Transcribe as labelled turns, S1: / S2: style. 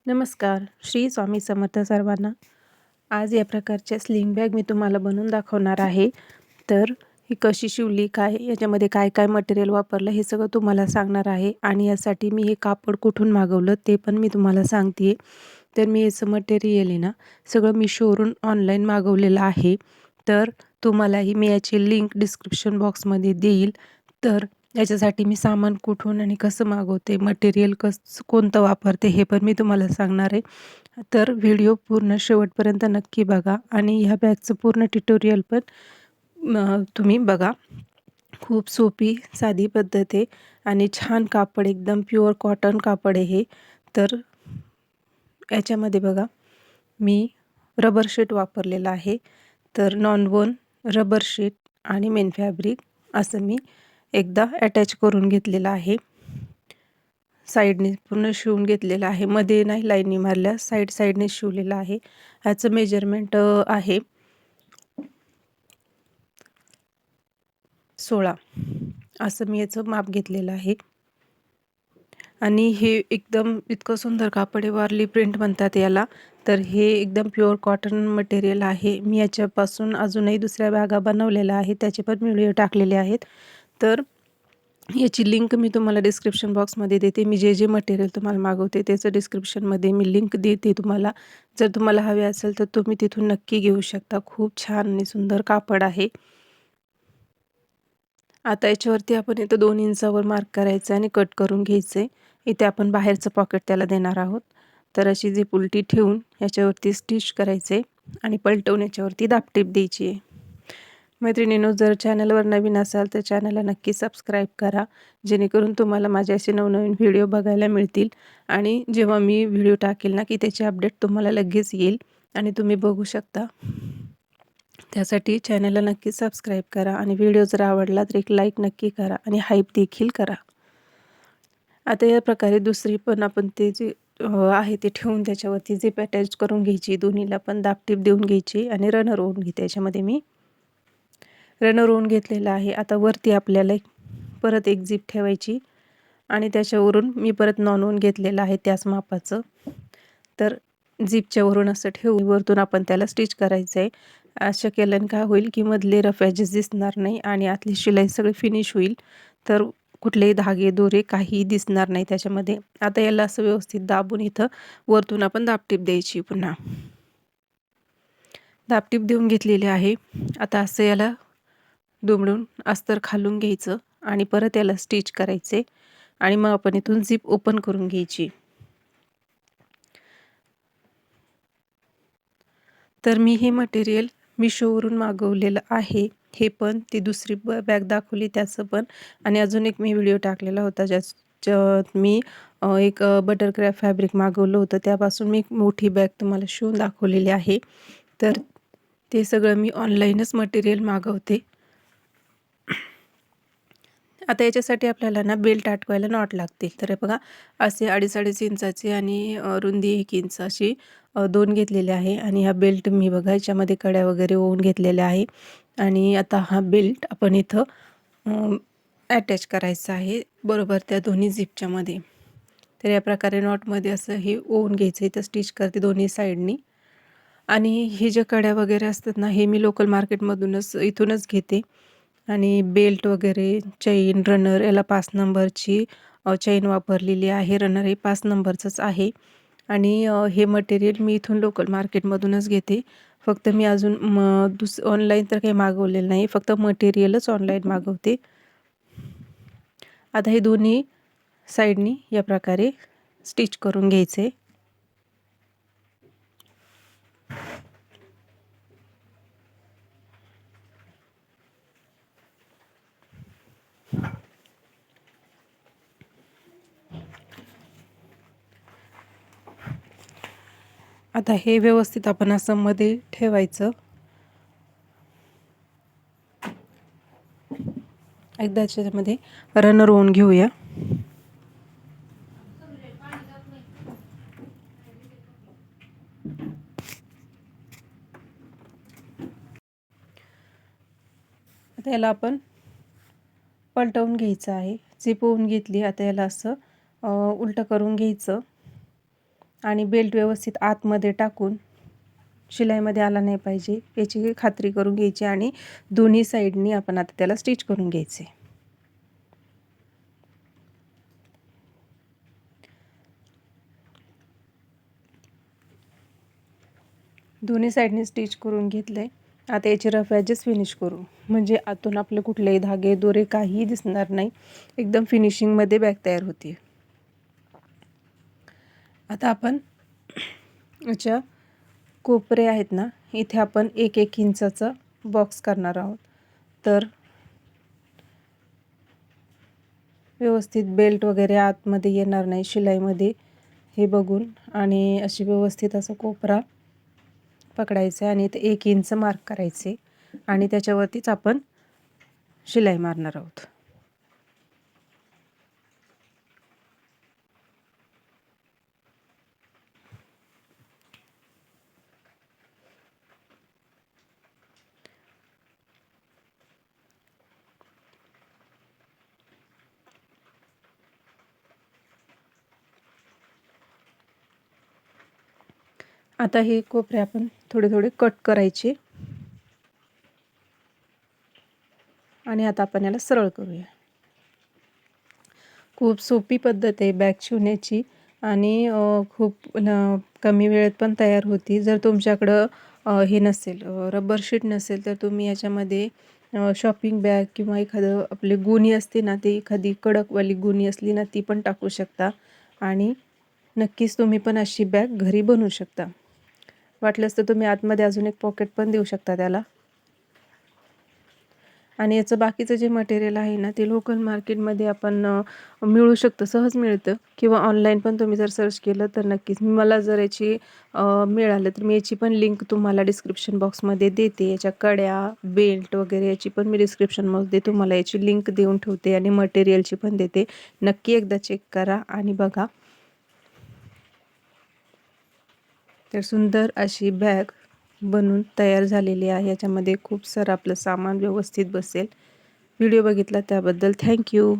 S1: नमस्कार. श्री स्वामी समर्थ सर्वांना. आज या प्रकारच्या स्लिंग बॅग मी तुम्हाला बनवून दाखवणार आहे. तर ही कशी शिवली, काय याच्यामध्ये काय-काय मटेरियल वापरलं हे सगळं तुम्हाला सांगणार आहे आणि यासाठी मी हे कापड कुठून मागवलं ते पण मी तुम्हाला सांगते तर मी याचं मटेरियल आहे ना, सगळं Meeshoवरून ऑनलाईन मागवलेलं आहे. तर तुम्हालाही मी याची लिंक डिस्क्रिप्शन बॉक्समध्ये देईल. तर याच्यासाठी मी सामान कुठून आणि कसं मागवते, मटेरियल कोणतं वापरते हे पण मी तुम्हाला सांगणार आहे. तर व्हिडिओ पूर्ण शेवटपर्यंत नक्की बघा आणि ह्या बॅगचं पूर्ण ट्युटोरियल पण तुम्ही बघा. खूप सोपी, साधी पद्धत आहे आणि छान कापड एकदम प्युअर कॉटन कापड आहे हे. तर याच्यामध्ये बघा, मी रबर शीट वापरलेला आहे. तर नॉन-वोन, रबर शीट आणि मेन फॅब्रिक असं मी एकदा अटॅच करून घेतलेलं आहे. साईडने पूर्ण शिवून घेतलेलं आहे. मध्ये नाही लाईनी मारल्या, साईडने शिवलेलं आहे. ह्याचं मेजरमेंट आहे 16 असं मी याचं माप घेतलेलं आहे. आणि हे एकदम इतकं सुंदर कापड आहे, वारली प्रिंट म्हणतात याला. तर हे एकदम प्युअर कॉटन मटेरियल आहे. मी याच्यापासून अजूनही दुसऱ्या बॅगा बनवलेल्या आहेत, त्याचे पण व्हिडिओ टाकलेले आहेत. तर याची लिंक मी तुम्हाला डिस्क्रिप्शन बॉक्समध्ये देते. मी जे मटेरियल तुम्हाला मागवते त्याचं डिस्क्रिप्शनमध्ये मी लिंक देते तुम्हाला. जर तुम्हाला हवे असेल तर तुम्ही तिथून नक्की घेऊ शकता. खूप छान आणि सुंदर कापड आहे. आता याच्यावरती आपण इथं 2 इंचावर मार्क करायचं आणि कट करून घ्यायचं आहे. इथे आपण बाहेरचं पॉकेट त्याला देणार आहोत. तर अशी जी उलटी ठेवून याच्यावरती स्टिच करायचे आणि पलटवून याच्यावरती दाबटीप द्यायची आहे. मैत्रिणींनो, जर चॅनलवर नवीन असाल तर चॅनलला नक्की सबस्क्राईब करा, जेणेकरून तुम्हाला माझे असे नवनवीन व्हिडिओ बघायला मिळतील आणि जेव्हा मी व्हिडिओ टाकेल ना की त्याचे अपडेट तुम्हाला लगेच येईल आणि तुम्ही बघू शकता. त्यासाठी चॅनलला नक्की सबस्क्राईब करा आणि व्हिडिओ जर आवडला तर एक लाईक नक्की करा आणि हाईप देखील करा. आता या प्रकारे दुसरी पण आपण ते जे आहे ते ठेवून त्याच्यावरती झिप अटॅच करून घ्यायची. दोन्हीला पण दाबटीप देऊन घ्यायची आणि रनर ओढून घेते. याच्यामध्ये मी रनर ओढून घेतलेला आहे. आता वरती आपल्याला परत एक झिप ठेवायची आणि त्याच्यावरून मी परत नॉन-वोन घेतलेलं आहे त्याच मापाचं. तर झिपच्या वरून असं ठेवून वरतून आपण त्याला स्टिच करायचं आहे. असं केल्याने काय होईल की मधले रफ एजेस दिसणार नाही आणि आतली शिलाई सगळी फिनिश होईल. तर कुठलेही धागे दोरे काही दिसणार नाही त्याच्यामध्ये. आता याला असं व्यवस्थित दाबून इथं वरतून आपण दाबटीप द्यायची पुन्हा. दाबटीप देऊन घेतलेली आहे. आता असं याला दुमडून अस्तर खालून घ्यायचं आणि परत याला स्टिच करायचे आणि मग आपण इथून झिप ओपन करून घ्यायची. तर मी हे मटेरियल Meeshoवरून मागवलेलं आहे. हे पण ती दुसरी बॅग दाखवली त्याचं पण आणि अजून एक मी व्हिडिओ टाकलेला होता ज्याच्यात मी एक बटरक्राफ्ट फॅब्रिक मागवलं होतं. त्यापासून मी एक मोठी बॅग तुम्हाला शिवून दाखवलेली आहे. तर ते सगळं मी ऑनलाईनच मटेरियल मागवते. आता याच्यासाठी आपल्याला ना बेल्ट अटकवायला नॉट लागतील. तर हे बघा, असे 2.5 इंचाचे आणि रुंदी 1 इंच अशी 2 घेतलेले आहे आणि हा बेल्ट मी बघा याच्यामध्ये कड्या वगैरे ओवून घेतलेल्या आहे आणि आता हा बेल्ट आपण इथं अटॅच करायचा आहे बरोबर त्या दोन्ही झिपच्यामध्ये. तर या प्रकारे नॉटमध्ये असं हे ओवून घ्यायचं. इथं स्टिच करते दोन्ही साईडनी आणि हे ज्या कड्या वगैरे असतात ना, हे मी लोकल मार्केटमधूनच इथूनच घेते आणि बेल्ट वगैरे, चैन, रनर याला 5 नंबरची चैन वापरलेली आहे. रनर हे 5 नंबरचंच आहे आणि हे मटेरियल मी इथून लोकल मार्केटमधूनच घेते. फक्त मी अजून ऑनलाईन तर काही मागवलेलं नाही. फक्त मटेरियलच ऑनलाईन मागवते. आता हे दोन्ही साईडनी या प्रकारे स्टिच करून घ्यायचे. आता हे व्यवस्थित आपण असं मध्ये ठेवायचं. एकदा त्याच्यामध्ये रनर ओवून घेऊया. आता याला आपण पलटवून घ्यायचं आहे. झिप ओवून घेतली. आता याला असं उलटं करून घ्यायचं आणि बेल्ट व्यवस्थित आतमध्ये टाकून शिलाईमध्ये आला नाही पाहिजे याची खात्री करून घ्यायची आणि दोन्ही साईडनी आपण आता त्याला स्टिच करून घ्यायचे. दोन्ही साईडनी स्टिच करून घेतले. आता याचे रफ ॲजेस फिनिश करू, म्हणजे आतून आपले कुठलेही धागे दोरे काहीही दिसणार नाही. एकदम फिनिशिंगमध्ये बॅग तयार होते. आता आपण याच्या कोपरे आहेत ना, इथे आपण 1-1 इंचाचा बॉक्स करणार आहोत. तर व्यवस्थित बेल्ट वगैरे आतमध्ये येणार नाही शिलाईमध्ये हे बघून, आणि अशी व्यवस्थित असा कोपरा पकडायचा आहे आणि इथे 1 इंच मार्क करायचे आणि त्याच्यावरतीच आपण शिलाई मारणार आहोत. आता हे कोपरे आपण थोडे थोडे कट करायचे आणि आता आपण याला सरळ करूया. खूप सोपी पद्धत आहे बॅग शिवण्याची आणि खूप कमी वेळेत पण तयार होती. जर तुमच्याकडं हे नसेल, रबर शीट नसेल, तर तुम्ही याच्यामध्ये शॉपिंग बॅग किंवा एखादं आपली गोणी असते ना, ती एखादी कडकवाली गोणी असली ना, ती पण टाकू शकता आणि नक्कीच तुम्ही पण अशी बॅग घरी बनवू शकता. वाटलंच तर तुम्ही आतमध्ये अजून एक पॉकेट पण देऊ शकता त्याला. आणि याचं बाकीचं जे मटेरियल आहे ना, ते लोकल मार्केटमध्ये आपण मिळू शकतं, सहज मिळतं, किंवा ऑनलाईन पण तुम्ही जर सर्च केलं तर नक्कीच. मला जर याची मिळालं तर मी याची पण लिंक तुम्हाला डिस्क्रिप्शन बॉक्समध्ये देते. याच्या कड्या, बेल्ट वगैरे याची पण मी डिस्क्रिप्शनमध्ये तुम्हाला याची लिंक देऊन ठेवते आणि मटेरियलची पण देते. नक्की एकदा चेक करा आणि बघा. तर सुंदर अशी बॅग बनून तयार झालेली आहे. याच्यामध्ये खूप सारं आपलं सामान व्यवस्थित बसेल. व्हिडिओ बघितला त्याबद्दल थँक्यू.